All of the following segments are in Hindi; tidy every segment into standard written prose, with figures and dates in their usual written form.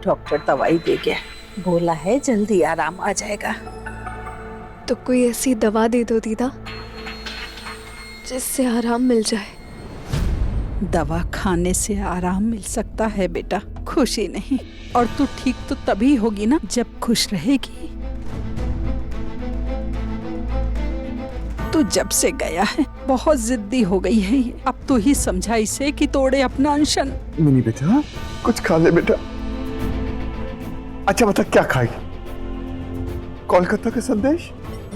डॉक्टर दवाई दे गया, बोला है जल्दी आराम आ जाएगा। तो कोई ऐसी दवा दे दो दीदा जिससे आराम मिल जाए। दवा खाने से आराम मिल सकता है बेटा, खुशी नहीं। और तू ठीक तो तभी होगी ना जब खुश रहेगी। तू जब से गया है बहुत जिद्दी हो गई है ये। अब तू ही समझा इसे कि तोड़े अपना अनशन। मिनी बेटा कुछ खा ले बेटा। अच्छा बता क्या खाएगी? कोलकाता का संदेश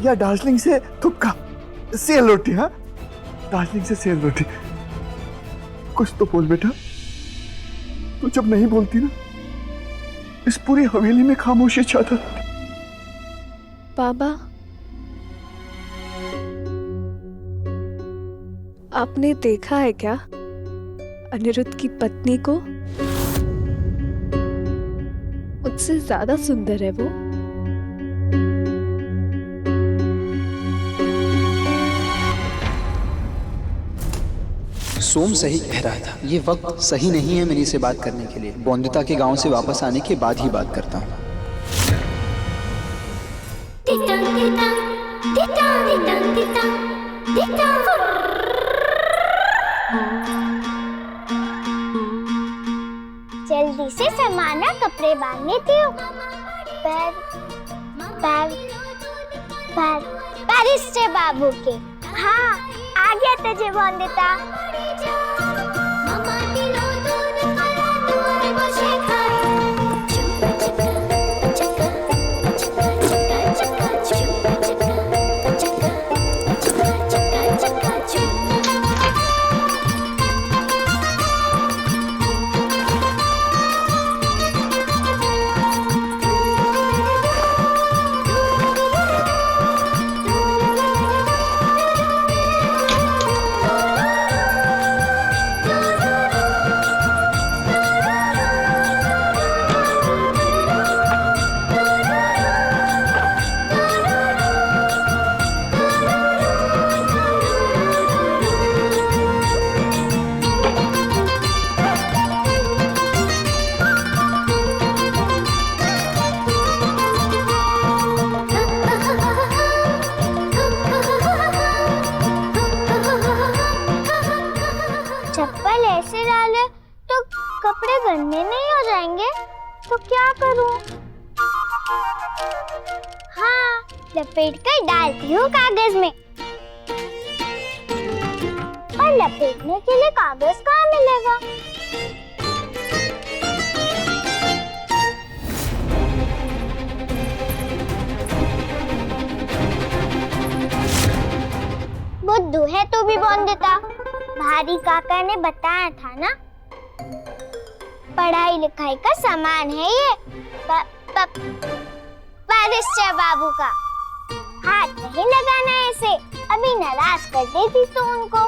या दार्जिलिंग से थुपका सेल रोटी? हाँ, दार्जिलिंग से सेल रोटी। कुछ तो बोल बेटा। तू जब नहीं बोलती ना इस पूरी हवेली में खामोशी छाता। बाबा, आपने देखा है क्या अनिरुद्ध की पत्नी को? मुझसे ज्यादा सुंदर है वो। सोम सही कह रहा था, ये वक्त सही नहीं है मिनी से बात करने के लिए। बोंदिता के गांव से वापस आने के बाद ही बात करता हूँ। जल्दी से समाना, कपड़े बांध लेती हूँ। पैर पैर पैर पैरिस्टे बाबू के। हाँ आ गया तुझे बोंदिता। चप्पल ऐसे डाले तो कपड़े गंदे नहीं हो जाएंगे, तो क्या करूं? हाँ, लपेट कर डालती हूँ कागज में। और लपेटने के लिए कागज कहाँ मिलेगा? बुद्धू है तू भी बोंदिता। भारी काका ने बताया था ना, पढ़ाई लिखाई का सामान है ये। पैरिस्टे बाबू का। हाथ नहीं लगाना ऐसे, अभी नाराज कर देती तो उनको।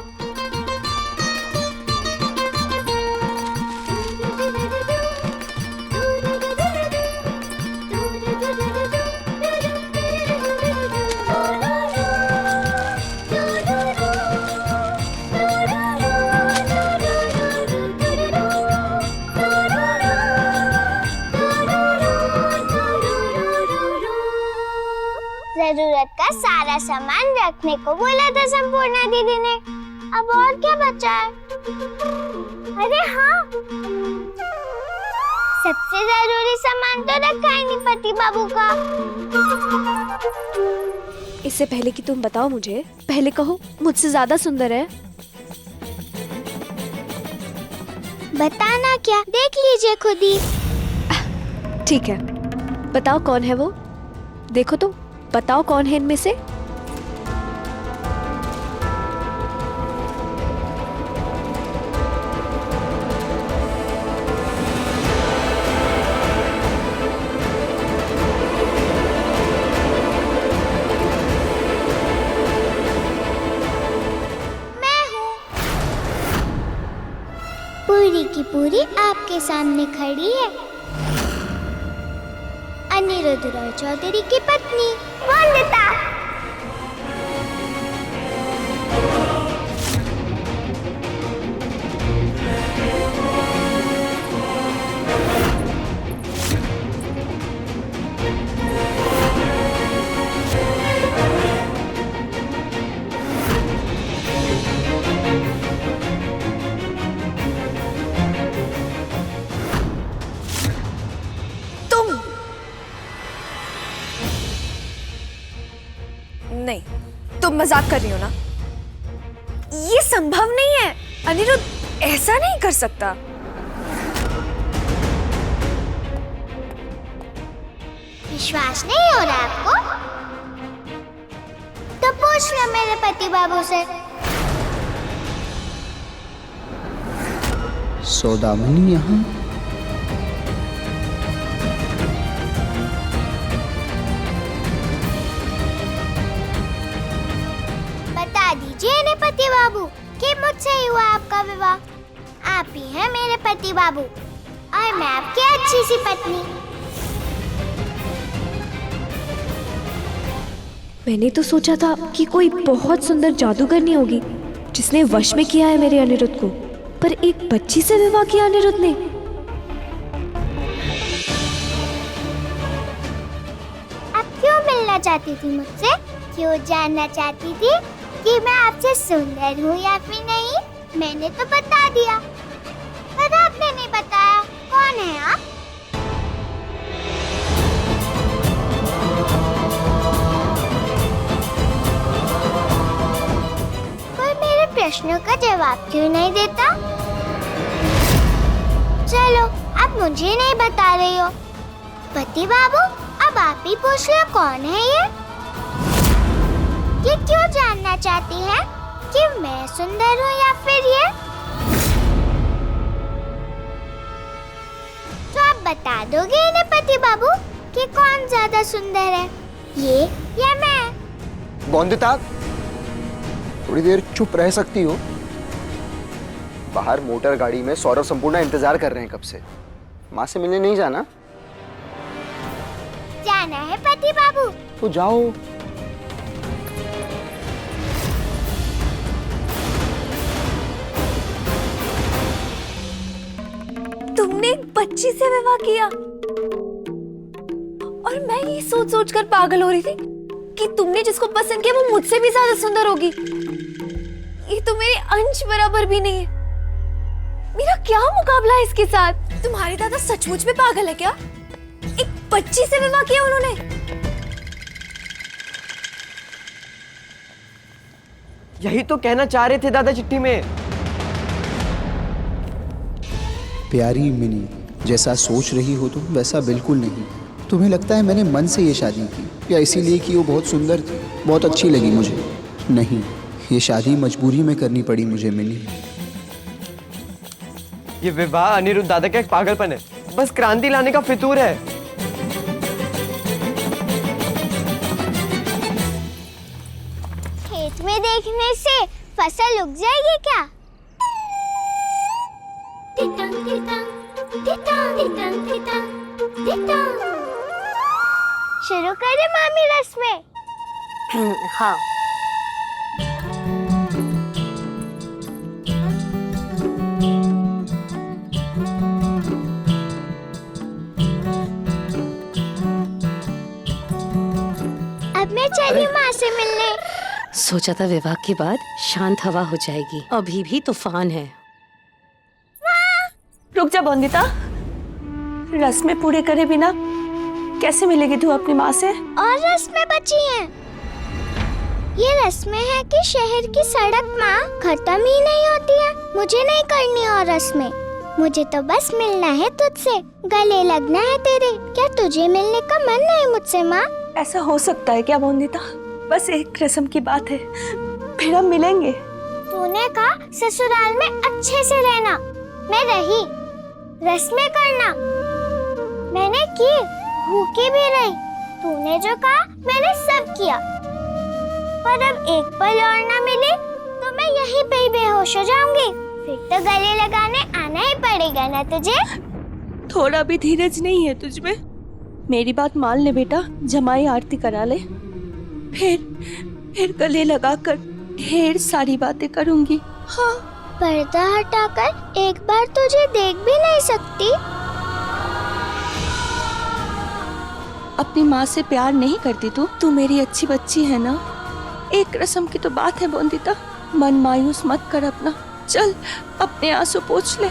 जरूरत का सारा सामान रखने को बोला था संपूर्णा दीदी ने। अब और क्या बचा है? अरे हाँ, सबसे जरूरी सामान तो रखा ही नहीं पति बाबू का। इससे पहले कि तुम बताओ मुझे, पहले कहो मुझसे ज्यादा सुंदर है? बताना क्या, देख लीजिए खुद ही। ठीक है, बताओ कौन है वो? देखो तो, बताओ कौन है इनमें से? मैं हूँ। पूरी की पूरी आपके सामने खड़ी है अनिरुद्ध रॉय चौधरी की पत्नी बोंदिता। नहीं, तुम मजाक कर रही हो ना? ये संभव नहीं है। अनिरुद्ध ऐसा नहीं कर सकता। विश्वास नहीं हो रहा आपको? तो पूछ लो मेरे पति बाबू से। सौदामिनी यहाँ? बता दीजिए इन्हें पति बाबू कि मुझसे ही हुआ आपका विवाह। आप ही हैं मेरे पति बाबू और मैं आपकी अच्छी सी पत्नी। मैंने तो सोचा था कि कोई बहुत सुंदर जादूगरनी होगी जिसने वश में किया है मेरे अनिरुद्ध को, पर एक बच्ची से विवाह किया अनिरुद्ध ने। आप क्यों मिलना चाहती थी मुझसे? क्यों जानना चाहती थी कि मैं आपसे सुंदर हूँ या फिर नहीं? मैंने तो बता दिया, पर आपने नहीं बताया कौन है आप। कोई मेरे प्रश्नों का जवाब क्यों नहीं देता? चलो, आप मुझे नहीं बता रही हो। पति बाबू, अब आप ही पूछ लो कौन है ये क्यों जानना चाहती है कि मैं सुंदर हूँ या फिर ये? तो आप बता दोगे इन्हें पति बाबू कि कौन ज्यादा सुंदर है, ये या मैं? बोंदिता, थोड़ी देर चुप रह सकती हो? बाहर मोटर गाड़ी में सौरभ संपूर्ण इंतजार कर रहे हैं कब से। माँ से मिलने नहीं जाना? जाना है पति बाबू। तो जाओ। तुमने एक बच्ची से विवाह किया और मैं ये सोच सोच कर पागल हो रही थी कि तुमने जिसको पसंद किया वो मुझसे भी ज्यादा सुंदर होगी। ये तो मेरे अंश बराबर भी नहीं है। मेरा क्या मुकाबला है इसके साथ? तुम्हारे दादा सचमुच में पागल है क्या? एक बच्ची से विवाह किया उन्होंने। यही तो कहना चाह रहे थे दादा चिट्ठी में। प्यारी मिनी, जैसा सोच रही हो तुम वैसा बिल्कुल नहीं। तुम्हें लगता है मैंने मन से ये शादी की या इसीलिए कि वो बहुत सुंदर थी, बहुत अच्छी लगी मुझे? नहीं, ये शादी मजबूरी में करनी पड़ी मुझे मिनी। ये विवाह अनिरुद्ध दादा का एक पागलपन है, बस क्रांति लाने का फितूर है। खेत में देखने से फसल उग जाएगी क्या? शुरू करें मामी रस्में? हाँ। अब मैं चली माँ से मिलने। सोचा था विवाह के बाद शांत हवा हो जाएगी, अभी भी तूफान है। रुक जा बोंदिता, रस्में पूरे करे बिना कैसे मिलेगी तू अपनी माँ से? और रस्में बची हैं। ये रस्में हैं कि शहर की सड़क माँ खत्म ही नहीं होती है। मुझे नहीं करनी और रस्में, मुझे तो बस मिलना है तुझसे, गले लगना है तेरे। क्या तुझे मिलने का मन नहीं मुझसे माँ? ऐसा हो सकता है क्या बोंदिता? बस एक रस्म की बात है, फिर हम मिलेंगे। तूने कहा ससुराल में अच्छे से रहना, मैं रही। रस्में करना मैंने की, भूखी भी रही। तूने जो कहा मैंने सब किया, पर अब एक पल और ना मिले तो मैं यहीं पे ही बेहोश हो जाऊंगी। फिर तो गले लगाने आना ही पड़ेगा ना तुझे? थोड़ा भी धीरज नहीं है तुझ में? मेरी बात मान ले बेटा, जमाई आरती करा ले, फिर गले लगाकर ढेर सारी बातें करूंगी। हाँ, पर्दा हटाकर एक बार तुझे देख भी नहीं सकती? अपनी माँ से प्यार नहीं करती तू मेरी अच्छी बच्ची है ना। एक रस्म की तो बात है बोंदिता, मन मायूस मत कर अपना। चल अपने आंसू पोंछ ले।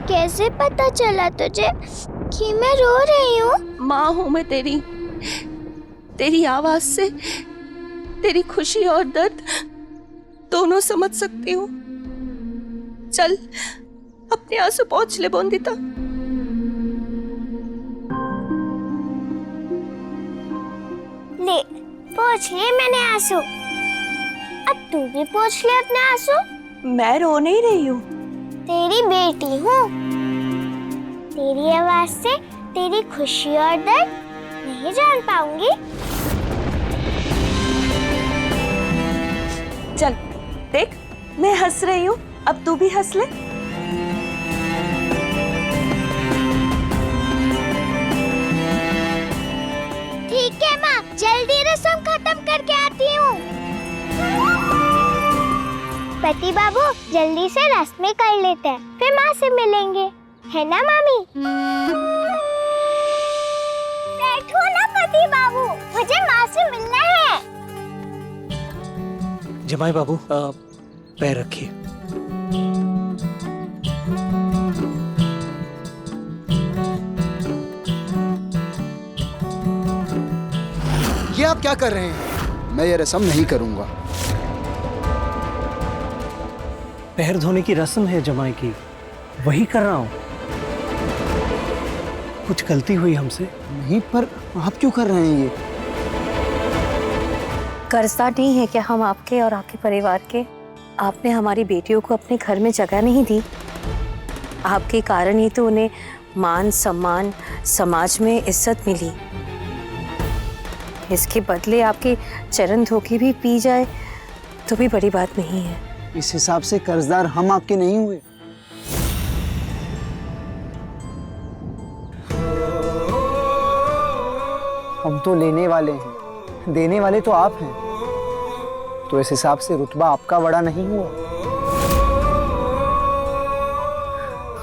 कैसे पता चला तुझे कि मैं रो रही हूँ? माँ हूँ मैं तेरी, तेरी आवाज से तेरी खुशी और दर्द दोनों समझ सकती हूँ। चल अपने आंसू पोंछ ले बोंदिता। ले पोंछ लिए मैंने आंसू, अब तू भी पोंछ ले अपने आंसू। मैं रो नहीं रही हूँ, तेरी बेटी हूँ। तेरी आवाज से तेरी खुशी और दर्द नहीं जान पाऊंगी। चल देख मैं हंस रही हूँ, अब तू भी हंस ले। ठीक है माँ, जल्दी रस्म खत्म करके आती हूँ। पति बाबू जल्दी से रस्में कर लेते हैं, फिर माँ से मिलेंगे, है ना मामी? बैठो ना पति बाबू, मुझे माँ से मिलना है। जमाई बाबू पैर रखिए। ये आप क्या कर रहे हैं? मैं ये रस्म नहीं करूंगा। पैर धोने की रस्म है जमाई की, वही कर रहा हूँ। कुछ गलती हुई हमसे? नहीं, पर आप क्यों कर रहे हैं ये? कर्जदार नहीं है क्या हम आपके और आपके परिवार के? आपने हमारी बेटियों को अपने घर में जगह नहीं दी, आपके कारण ही तो उन्हें मान सम्मान, समाज में इज्जत मिली। इसके बदले आपके चरण धोखे भी पी जाए तो भी बड़ी बात नहीं है। इस हिसाब से कर्जदार हम आपके नहीं हुए। हम तो लेने वाले हैं, देने वाले तो आप हैं। तो इस हिसाब से रुतबा आपका बड़ा नहीं हुआ।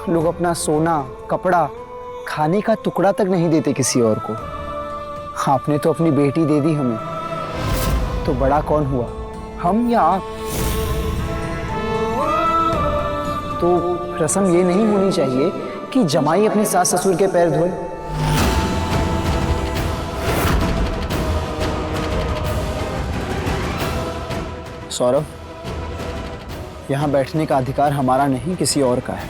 लोग अपना सोना, कपड़ा, खाने का टुकड़ा तक नहीं देते किसी और को। आपने तो अपनी बेटी दे दी हमें, तो बड़ा कौन हुआ, हम या आप? तो रस्म ये नहीं होनी चाहिए कि जमाई अपने सास ससुर के पैर धोए। सौरभ, यहाँ बैठने का अधिकार हमारा नहीं, किसी और का है।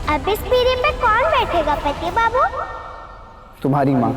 अब इस पीढ़ी पे कौन बैठेगा पति बाबू? तुम्हारी माँ।